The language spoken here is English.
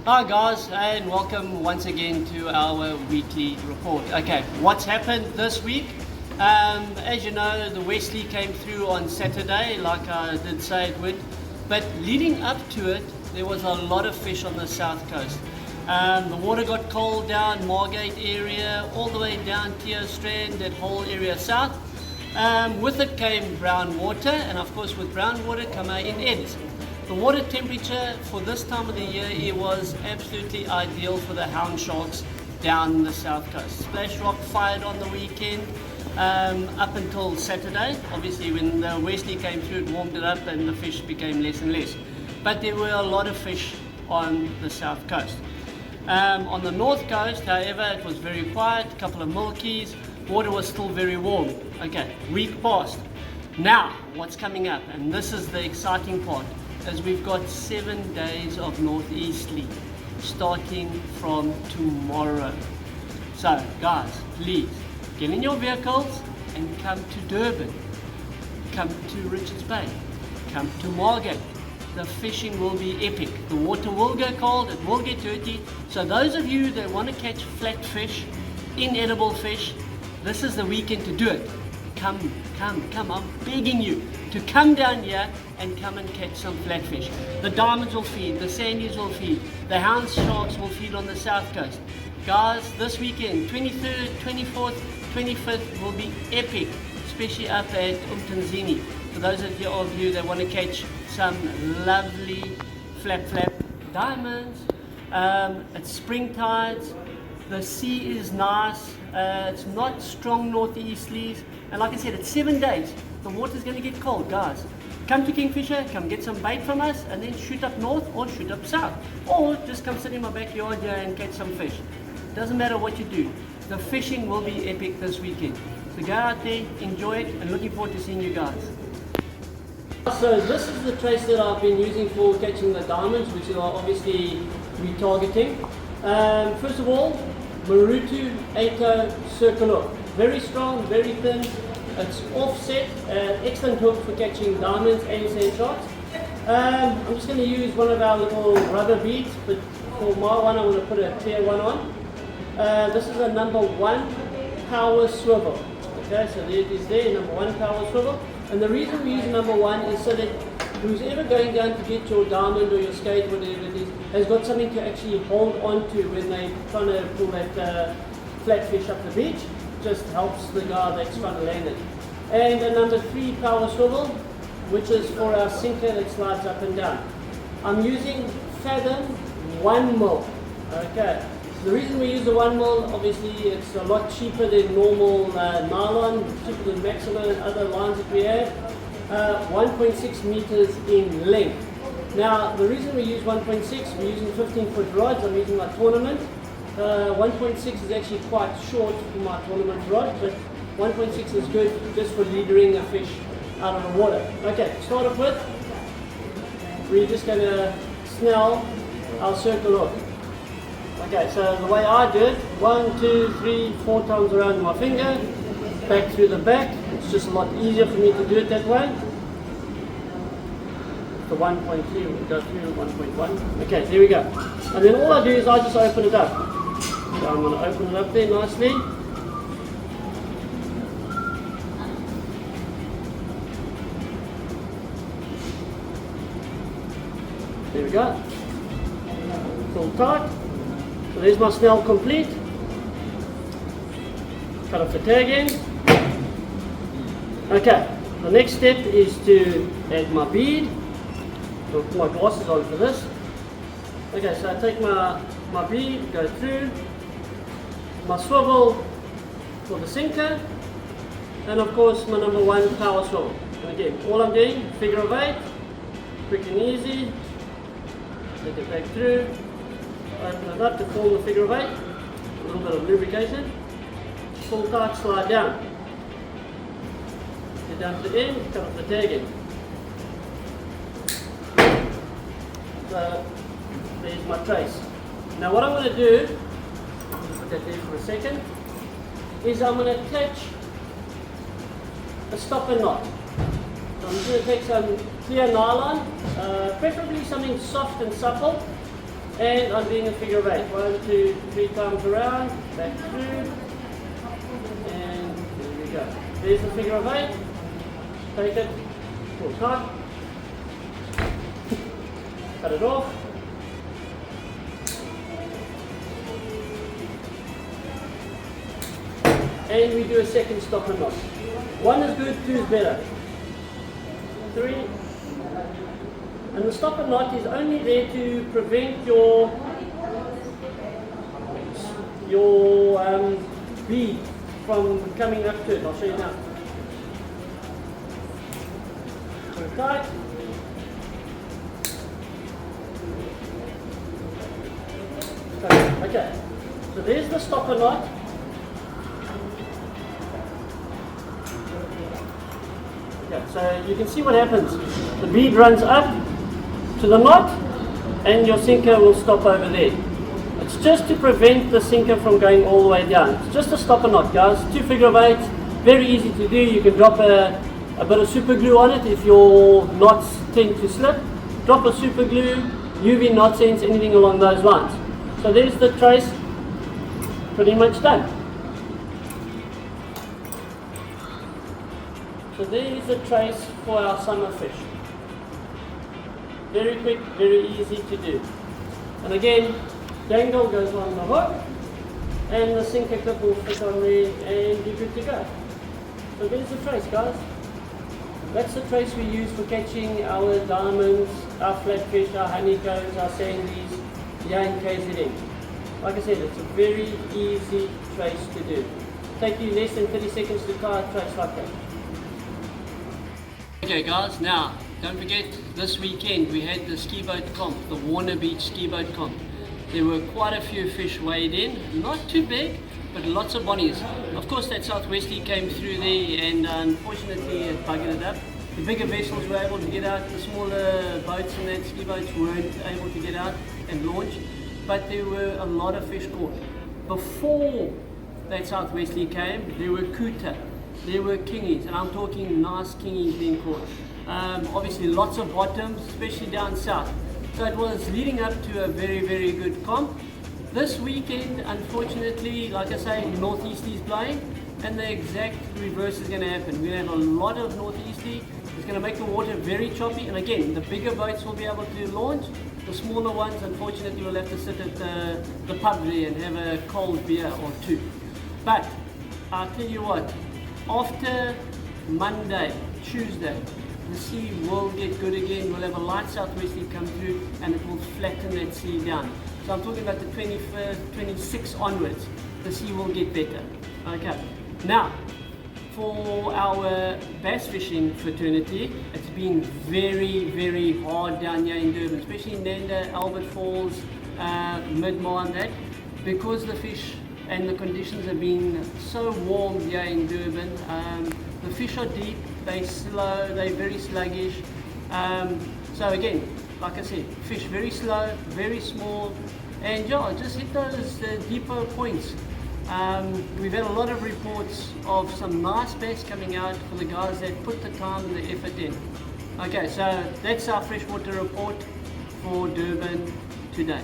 Hi guys, and welcome once again to our weekly report. Okay, what's happened this week? As you know, the Wesley came through on Saturday, like I did say it would. But leading up to it, there was a lot of fish on the south coast. The water got cold down Margate area, all the way down Teo Strand, that whole area south. With it came brown water, and of course with brown water come in eddies. The water temperature for this time of the year, it was absolutely ideal for the hound sharks down the south coast. Splash rock fired on the weekend up until Saturday. Obviously when the Wesley came through, it warmed it up and the fish became less and less. But there were a lot of fish on the south coast. On the north coast, however, it was very quiet, a couple of milkies, water was still very warm. Okay, week passed. Now, what's coming up? And this is the exciting part. As we've got 7 days of northeasterly starting from tomorrow. So guys, please get in your vehicles and come to Durban, come to Richards Bay, come to Margate. The fishing will be epic. The water will go cold, it will get dirty. So those of you that want to catch flat fish, inedible fish, this is the weekend to do it. Come, I'm begging you to come down here and come and catch some flatfish. The diamonds will feed, the sandies will feed, the hound sharks will feed on the south coast. Guys, this weekend, 23rd, 24th, 25th will be epic, especially up at Umtanzini. For those of you that want to catch some lovely flap diamonds. It's spring tides, the sea is nice, it's not strong northeasterlies, and like I said, it's 7 days. The water's going to get cold, guys. Come to Kingfisher, come get some bait from us, and then shoot up north or shoot up south. Or just come sit in my backyard here and catch some fish. Doesn't matter what you do. The fishing will be epic this weekend. So go out there, enjoy it, and looking forward to seeing you guys. So this is the trace that I've been using for catching the diamonds, which are obviously retargeting. First of all, Marutu 8 circle hook. Very strong, very thin. It's offset, excellent hook for catching diamonds and sand sharks. I'm just going to use one of our little rubber beads, but for my one I want to put a clear one on. This is a number 1 power swivel. Okay, so there it is there, number 1 power swivel. And the reason we use number 1 is so that who's ever going down to get your diamond or your skate, whatever it is, has got something to actually hold on to when they're trying to pull that flatfish up the beach. Just helps the guy that's trying to land it. And a number 3 power swivel, which is for our sinker that slides up and down. I'm using Fathom 1 mil. Okay. The reason we use the 1 mil, obviously it's a lot cheaper than normal nylon, cheaper than Maxima and other lines that we have. 1.6 meters in length. Now the reason we use 1.6, we're using 15-foot rods. I'm using my tournament. 1.6 is actually quite short for my tournament rod, but 1.6 is good just for leadering a fish out of the water. Okay, start off with, we're just going to snell our circle hook. Okay, so the way I do it, 1, 2, 3, 4 times around my finger, back through the back. It's just a lot easier for me to do it that way. The 1.3 will go through 1.1. Okay, there we go. And then all I do is I just open it up. So I'm going to open it up there nicely. There we go. It's all tight. So there's my snell complete. Cut off the tag end. Okay, the next step is to add my bead. I'll put my glasses on for this. Okay, so I take my bead, go through, my swivel for the sinker, and of course my number 1 power swivel. And again, all I'm doing, figure of 8, quick and easy. Take it back through, open it up to form the figure of 8, a little bit of lubrication, pull tight, slide down. Get down to the end, cut off the tag end. So there's my trace. Now what I'm going to do, put that there for a second, is I'm going to attach a stopper knot. So I'm just going to take some clear nylon, preferably something soft and supple, And I'm doing a figure of 8. 1, 2, 3 times around, back through, and there we go. There's the figure of 8. Take it, pull tight, cut it off. And we do a second stop and knot. 1 is good, 2 is better. 3. And the stop and knot is only there to prevent your bead from coming up to it. I'll show you now. Pull it tight. Okay, so there's the stop and knot. Okay, so you can see what happens. The bead runs up to the knot and your sinker will stop over there. It's just to prevent the sinker from going all the way down. It's just a stop and knot, guys. 2 figure of 8, very easy to do. You can drop a bit of super glue on it if your knots tend to slip. Drop a super glue, UV knot sense, anything along those lines. So there's the trace, pretty much done. So there is a trace for our summer fish. Very quick, very easy to do. And again, dangle goes on the hook and the sinker clip will fit on there and you're good to go. So there's the trace, guys. That's the trace we use for catching our diamonds, our flatfish, our honeycombs, our sandies here in KZN. Like I said, it's a very easy trace to do. Take you less than 30 seconds to tie a trace like that. Okay guys, now don't forget this weekend we had the ski boat comp, the Warner Beach ski boat comp. There were quite a few fish weighed in, not too big, but lots of bonnies. Of course that southwesterly came through there and unfortunately it buggered it up. The bigger vessels were able to get out, the smaller boats and that ski boats weren't able to get out and launch, but there were a lot of fish caught. Before that southwesterly came, there were kuta. There were kingies, and I'm talking nice kingies being caught. Obviously lots of bottoms, especially down south. So it was leading up to a very, very good comp. This weekend, unfortunately, like I say, northeasterly is blowing, and the exact reverse is going to happen. We're going to have a lot of northeasterly. It's going to make the water very choppy, and again, the bigger boats will be able to launch. The smaller ones, unfortunately, will have to sit at the pub there and have a cold beer or two. But I'll tell you what, after Monday, Tuesday, the sea will get good again. We'll have a light southwesterly come through and it will flatten that sea down. So I'm talking about the 21st, 26th onwards, the sea will get better. Okay, now for our bass fishing fraternity, it's been very, very hard down here in Durban, especially in Nanda, Albert Falls, Midmar and that, because the fish and the conditions have been so warm here in Durban. The fish are deep, they're slow, they're very sluggish. So again, like I said, fish very slow, very small, and yeah, just hit those deeper points. We've had a lot of reports of some nice bass coming out for the guys that put the time and the effort in. Okay, so that's our freshwater report for Durban today.